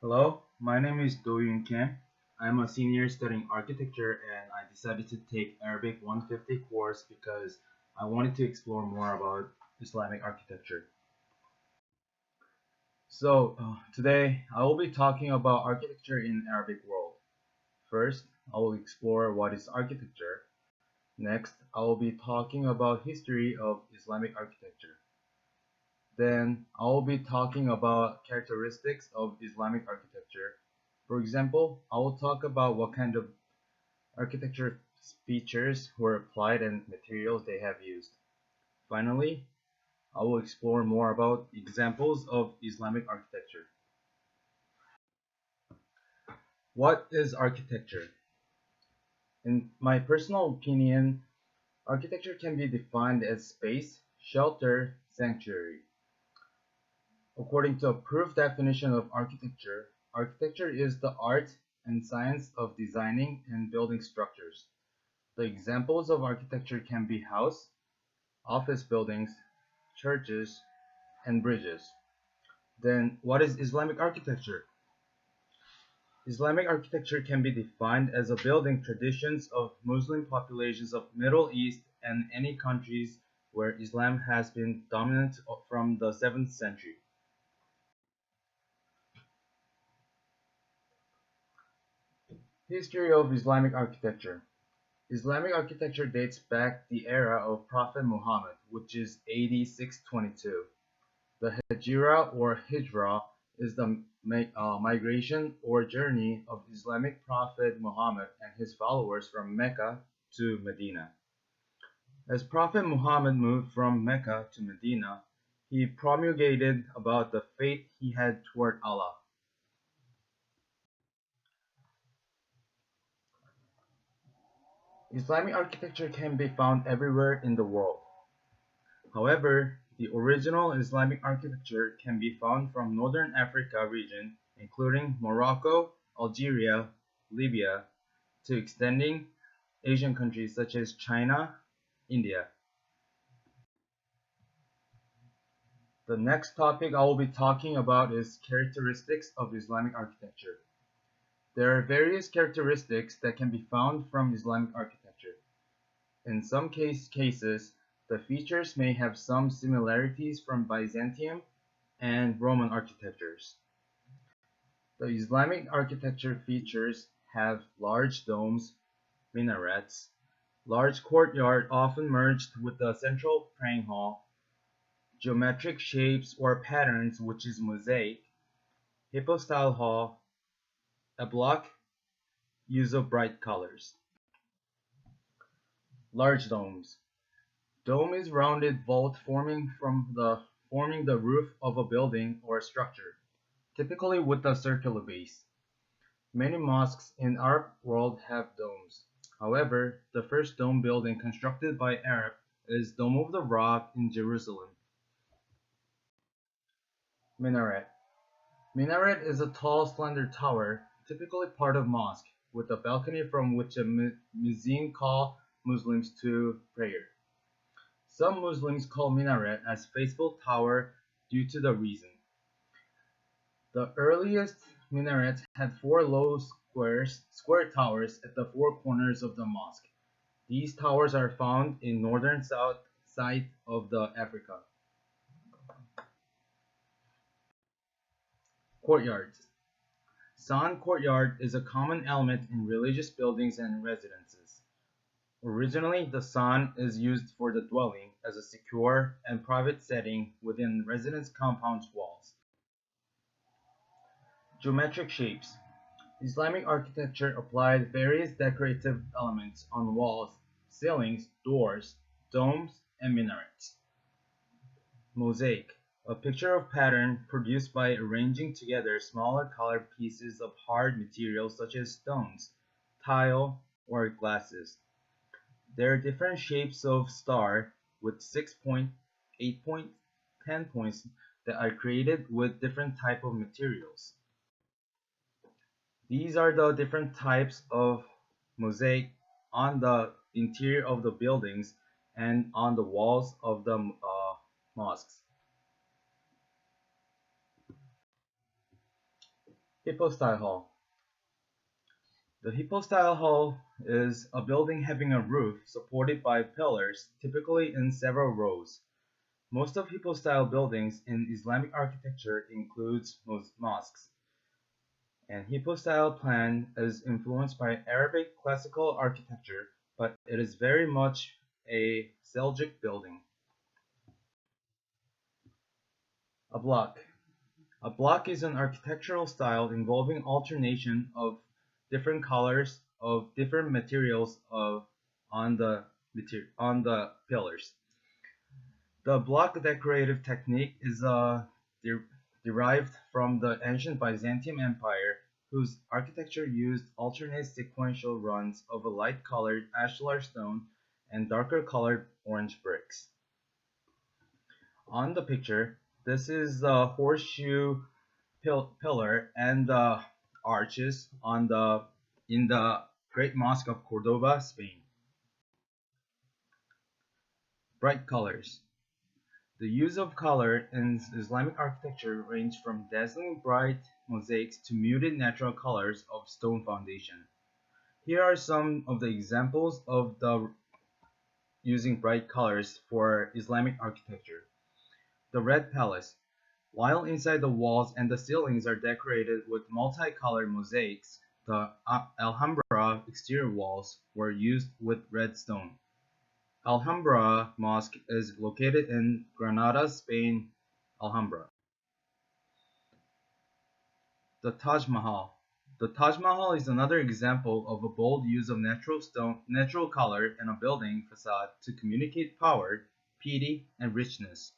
Hello, my name is Yoon. I'm a senior studying architecture and I decided to take Arabic 150 course because I wanted to explore more about Islamic architecture. Today I will be talking about architecture in Arabic world. First, I will explore what is architecture. Next, I will be talking about history of Islamic architecture. Then I will be talking about characteristics of Islamic architecture. For example, I will talk about what kind of architecture features were applied and materials they have used. Finally, I will explore more about examples of Islamic architecture. What is architecture? In my personal opinion, architecture can be defined as space, shelter, sanctuary. According to a proof definition of architecture, architecture is the art and science of designing and building structures. The examples of architecture can be house, office buildings, churches, and bridges. Then, what is Islamic architecture? Islamic architecture can be defined as a building traditions of Muslim populations of Middle East and any countries where Islam has been dominant from the 7th century. History of Islamic architecture. Islamic architecture dates back the era of Prophet Muhammad, which is AD 622. The Hijra or Hijra is the migration or journey of Islamic Prophet Muhammad and his followers from Mecca to Medina. As Prophet Muhammad moved from Mecca to Medina, he promulgated about the faith he had toward Allah. Islamic architecture can be found everywhere in the world. However, the original Islamic architecture can be found from Northern Africa region, including Morocco, Algeria, Libya, to extending Asian countries such as China, India. The next topic I will be talking about is characteristics of Islamic architecture. There are various characteristics that can be found from Islamic architecture. In some cases, the features may have some similarities from Byzantium and Roman architectures. The Islamic architecture features have large domes, minarets, large courtyard often merged with the central praying hall, geometric shapes or patterns which is mosaic, hypostyle hall, a block, use of bright colors. Large domes. Dome is rounded vault forming the roof of a building or structure, typically with a circular base. Many mosques in Arab world have domes. However, the first dome building constructed by Arab is Dome of the Rock in Jerusalem. Minaret. Minaret is a tall, slender tower, typically part of mosque, with a balcony from which a muezzin call Muslims to prayer. Some Muslims call minaret as faithful tower due to the reason. The earliest minarets had four low square towers at the four corners of the mosque. These towers are found in northern south side of the Africa. Courtyards. San courtyard is a common element in religious buildings and residences. Originally, the san is used for the dwelling as a secure and private setting within residence compounds walls. Geometric shapes. Islamic architecture applied various decorative elements on walls, ceilings, doors, domes, and minarets. Mosaic, a picture of pattern produced by arranging together smaller colored pieces of hard materials such as stones, tile, or glasses. There are different shapes of star with 6 point, 8 point, 10 points that are created with different type of materials. These are the different types of mosaic on the interior of the buildings and on the walls of the mosques. Hypostyle Hall. The hypostyle hall is a building having a roof supported by pillars, typically in several rows. Most of hypostyle buildings in Islamic architecture includes mosques, and hypostyle plan is influenced by Arabic classical architecture, but it is very much a Seljuk building. A block. A block is an architectural style involving alternation of different colors of different materials on the pillars. The block decorative technique is de- derived from the ancient Byzantium Empire, whose architecture used alternate sequential runs of a light-colored ashlar stone and darker-colored orange bricks. On the picture, this is the horseshoe pillar and the arches on the in the Great Mosque of Cordoba, Spain. Bright colors. The use of color in Islamic architecture range from dazzling bright mosaics to muted natural colors of stone foundation. Here are some of the examples of the using bright colors for Islamic architecture. The Red Palace. While inside the walls and the ceilings are decorated with multicolored mosaics, the Alhambra exterior walls were used with red stone. Alhambra Mosque is located in Granada, Spain. Alhambra. The Taj Mahal. The Taj Mahal is another example of a bold use of natural color in a building facade to communicate power, beauty, and richness.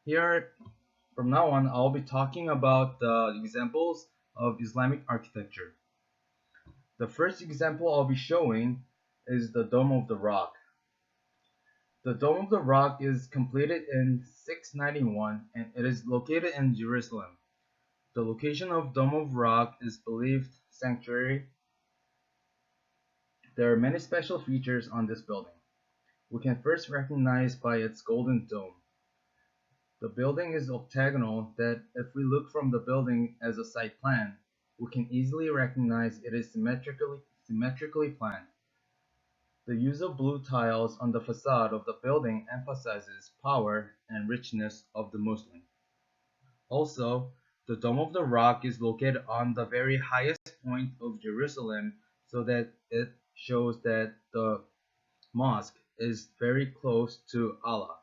Here, from now on, I'll be talking about the examples of Islamic architecture. The first example I'll be showing is the Dome of the Rock. The Dome of the Rock is completed in 691 and it is located in Jerusalem. The location of Dome of Rock is believed sanctuary. There are many special features on this building. We can first recognize by its golden dome. The building is octagonal that if we look from the building as a site plan, we can easily recognize it is symmetrically planned. The use of blue tiles on the facade of the building emphasizes power and richness of the Muslim. Also, the Dome of the Rock is located on the very highest point of Jerusalem so that it shows that the mosque is very close to Allah.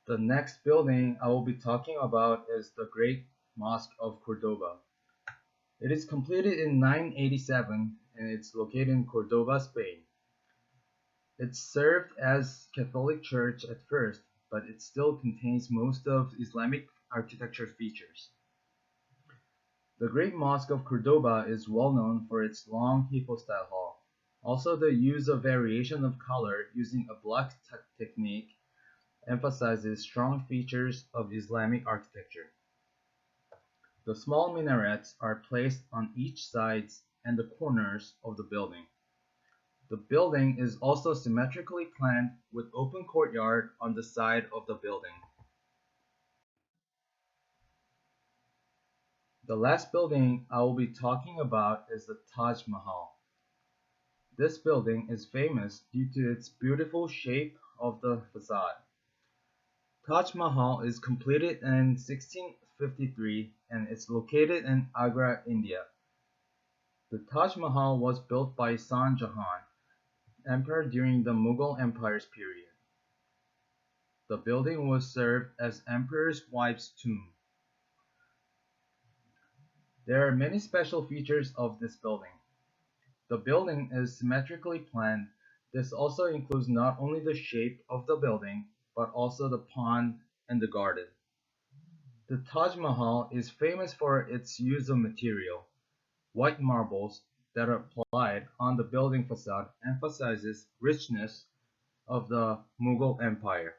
The next building I will be talking about is the Great Mosque of Cordoba. It is completed in 987 and it's located in Cordoba, Spain. It served as Catholic church at first, but it still contains most of Islamic architecture features. The Great Mosque of Cordoba is well known for its long hypostyle hall. Also, the use of variation of color using a block technique emphasizes strong features of Islamic architecture. The small minarets are placed on each sides and the corners of the building. The building is also symmetrically planned with open courtyard on the side of the building. The last building I will be talking about is the Taj Mahal. This building is famous due to its beautiful shape of the facade. Taj Mahal is completed in 1653 and is located in Agra, India. The Taj Mahal was built by Shah Jahan, emperor during the Mughal Empire's period. The building was served as emperor's wife's tomb. There are many special features of this building. The building is symmetrically planned. This also includes not only the shape of the building, but also the pond and the garden. The Taj Mahal is famous for its use of material. White marbles that are applied on the building facade emphasizes richness of the Mughal Empire.